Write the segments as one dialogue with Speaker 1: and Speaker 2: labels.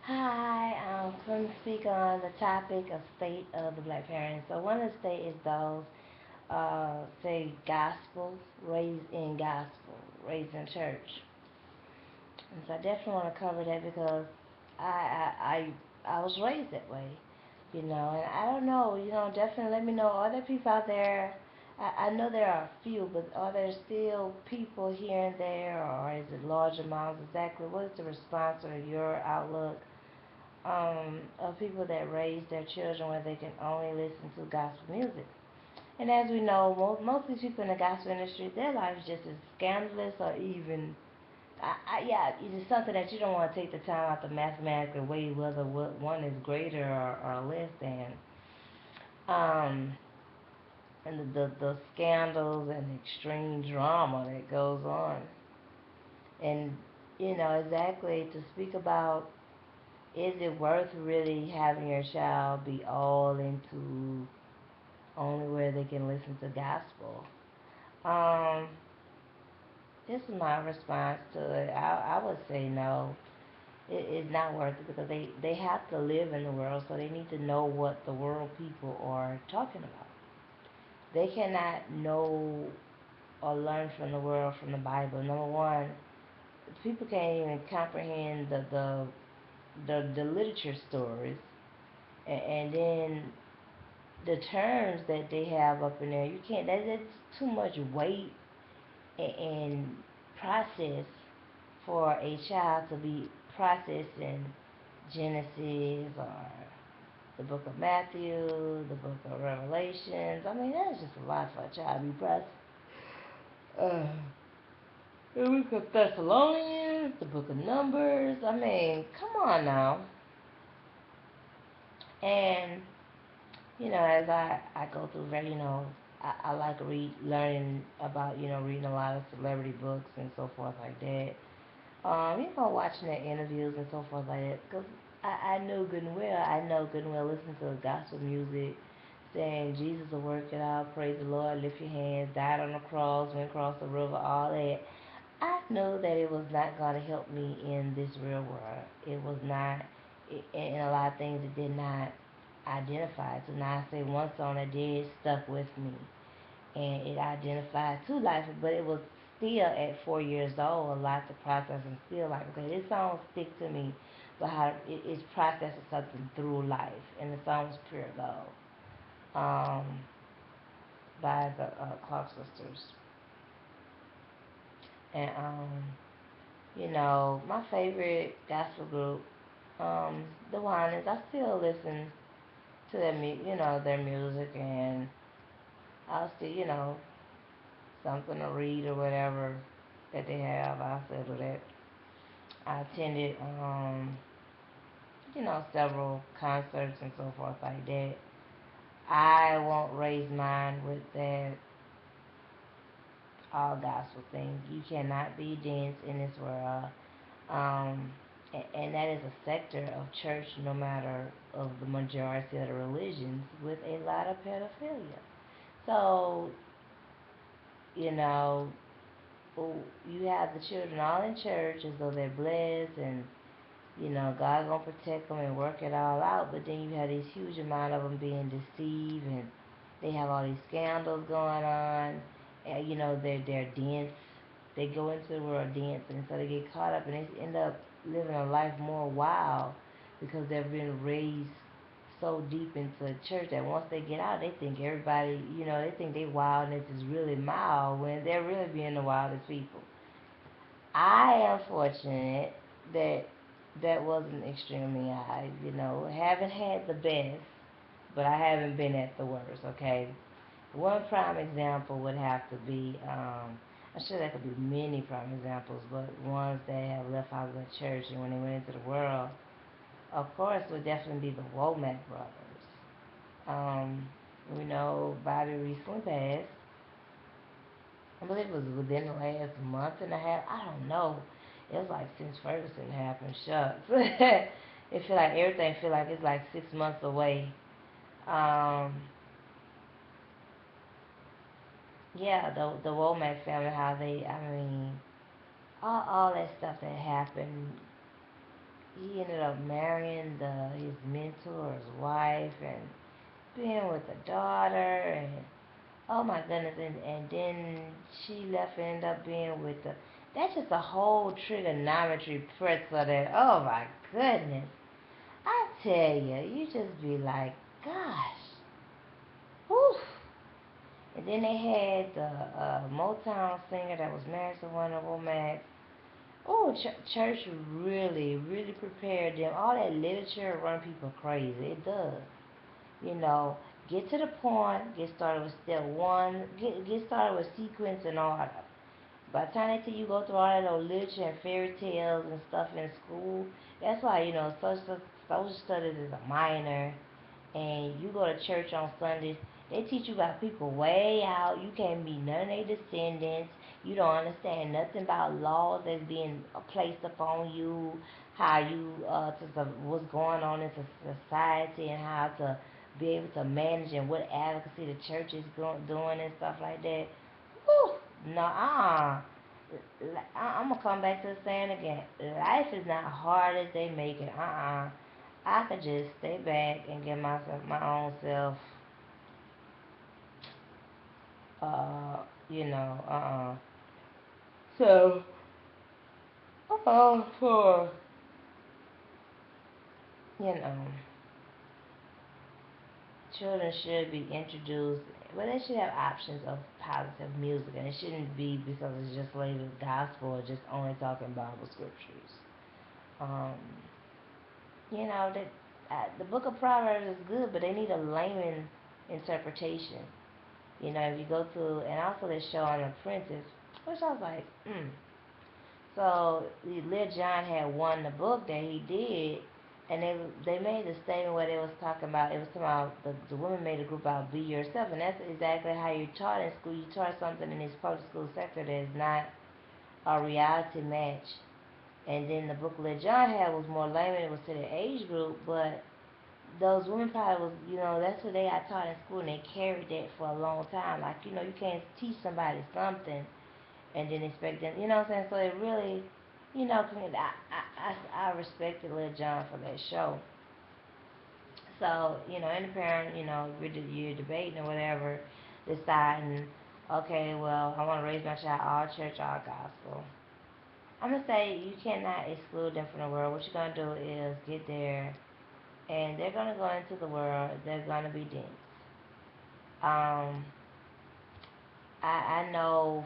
Speaker 1: Hi, I'm going to speak on the topic of state of the black parents. So one of the state is those, say, gospel, raised in church. And so I definitely want to cover that because I was raised that way, and I don't know, definitely let me know, are there people out there, I know there are a few, but are there still people here and there, or is it large amounts? Exactly what is the response or your outlook of people that raise their children where they can only listen to gospel music. And as we know, most of these people in the gospel industry, their life is just as scandalous or even, yeah, it's something that you don't want to take the time out to mathematically weigh whether what one is greater or less than. Um, and the scandals and the extreme drama that goes on. And, exactly to speak about, is it worth really having your child be all into only where they can listen to gospel? Um, this is my response to it. I would say no. It's not worth it because they have to live in the world, so they need to know what the world people are talking about. They cannot know or learn from the world from the Bible. Number one, people can't even comprehend the literature stories, and then the terms that they have up in there, you can't. That's too much weight and process for a child to be processing Genesis or the book of Matthew, the book of Revelations. I mean, that's just a lot for a child to be processing. Uh, the book of Thessalonians, the book of Numbers. I mean, come on now. And as I go through, I like learning about, reading a lot of celebrity books and so forth like that. Watching their interviews and so forth like that, because I know good and well, listening to gospel music, saying Jesus will work it out, praise the Lord, lift your hands, died on the cross, went across the river, all that. I know that it was not going to help me in this real world. It was not, and a lot of things it did not identify. So now I say one song that did stuck with me, and it identified to life, but it was still at 4 years old, a lot to process, and still like, okay, this song stick to me, but how it's processing something through life, and the song was Pure Gold, um, by the Clark sisters, and my favorite gospel group, the Winans. I still listen to their music, and I'll still, something to read or whatever that they have. I'll still do that. I attended, several concerts and so forth like that. I won't raise mine with that all gospel thing. You cannot be dense in this world. Um, and that is a sector of church, no matter of the majority of the religions, with a lot of pedophilia. So, you know, you have the children all in church as though they're blessed, and God's gonna protect them and work it all out. But then you have these huge amount of them being deceived, and they have all these scandals going on. And they're dense. They go into the world dense, and so they get caught up, and they end up living a life more wild because they've been raised so deep into the church that once they get out, they think everybody, they think they wildness is really mild when they're really being the wildest people. I am fortunate that that wasn't extremely high. Haven't had the best, but I haven't been at the worst. Okay, one prime example would have to be, I'm sure there could be many prime examples, but ones that have left out of the church and when they went into the world, of course, would definitely be the Womack brothers. Um, we know Bobby recently passed. I believe it was within the last month and a half. I don't know. It was like since Ferguson happened. Shucks. It feel like everything feel like it's like 6 months away. Um, yeah, the Womack family, how they, I mean, all that stuff that happened. he ended up marrying his mentor's wife and being with the daughter, and oh my goodness, and then she left and ended up being with the. That's just a whole trigonometry pretzel that, oh my goodness. I tell you, you just be like, gosh, whew. And then they had the Motown singer that was married to one of Womack's. Oh, church really, really prepared them. All that literature run people crazy. It does. You know, get to the point, get started with step one, get started with sequence and order. By the time they tell you go through all that old literature and fairy tales and stuff in school, that's why, social studies is a minor, and you go to church on Sundays, they teach you about people way out. You can't meet none of their descendants. You don't understand nothing about laws that's being placed upon you, how you what's going on in society, and how to be able to manage and what advocacy the church is doing and stuff like that. Whew, no, I'm gonna come back to the saying again. Life is not hard as they make it. I could just stay back and get myself my own self. Uh, you know. So, for you know, children should be introduced. Well, they should have options of positive music, and it shouldn't be because it's just labeled gospel or just only talking Bible scriptures. Um, that the book of Proverbs is good, but they need a layman interpretation. If you go to, and also they show on Apprentice, which I was like, So Lil Jon had won the book that he did, and they made a statement where they was talking about, it was talking about the women made a group about be yourself, and that's exactly how you're taught in school. You taught something in this public school sector that is not a reality match. And then the book Lil Jon had was more layman, it was to the age group, but those women probably was, that's what they got taught in school, and they carried that for a long time. Like, you can't teach somebody something and then expect them, you know what I'm saying? So it really, I respected Lil Jon for that show. So, any parent, you're debating or whatever, deciding, okay, well, I want to raise my child all church, all gospel. I'm going to say you cannot exclude them from the world. What you're going to do is get there, and they're going to go into the world. They're going to be dense. Um, I know,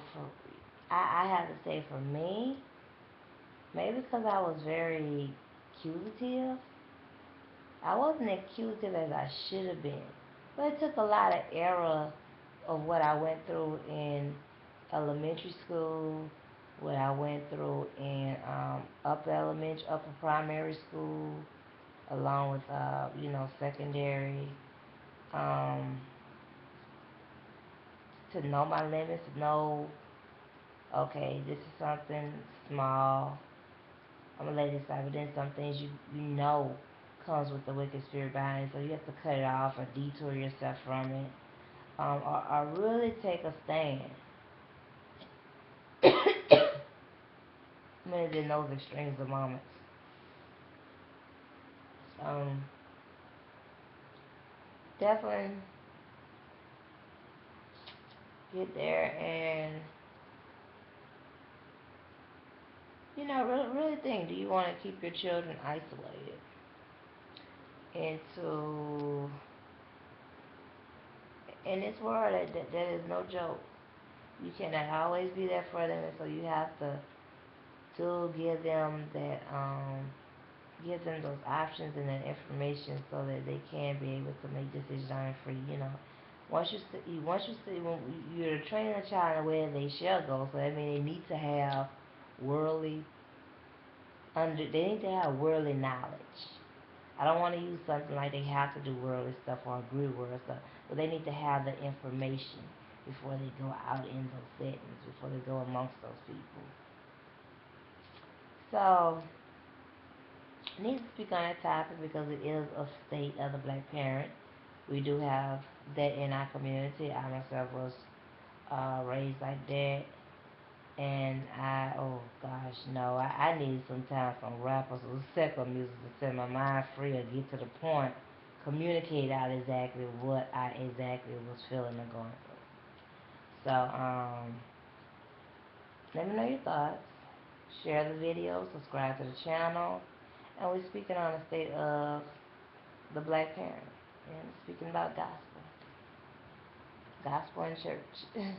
Speaker 1: I have to say for me, maybe because I was very accusative. I wasn't accusative as I should have been. But it took a lot of error of what I went through in elementary school, what I went through in upper primary school, along with secondary, um, to know my limits, to know, okay, this is something small. I'm gonna let it slide, but then some things you know comes with the wicked spirit behind it, so you have to cut it off or detour yourself from it, or really take a stand. Maybe in those extremes of moments. Um, Definitely get there and really think: do you want to keep your children isolated into in this world that is no joke? You cannot always be there for them, and so you have to give them those options and that information so that they can be able to make decisions on it for you. Once you see when you're training a child in a way they shall go, so that means they need to have worldly they need to have worldly knowledge. I don't want to use something like they have to do worldly stuff or agree with worldly stuff, but they need to have the information before they go out in those settings, before they go amongst those people. So, I need to speak on that topic because it is a state of the black parent. We do have that in our community. I myself was raised like that, And oh gosh, no, I need sometimes some rappers or secular music to set my mind free or get to the point, communicate out exactly what I exactly was feeling or going through. So, let me know your thoughts. Share the video, subscribe to the channel, and we're speaking on the state of the black parent and speaking about gospel in church.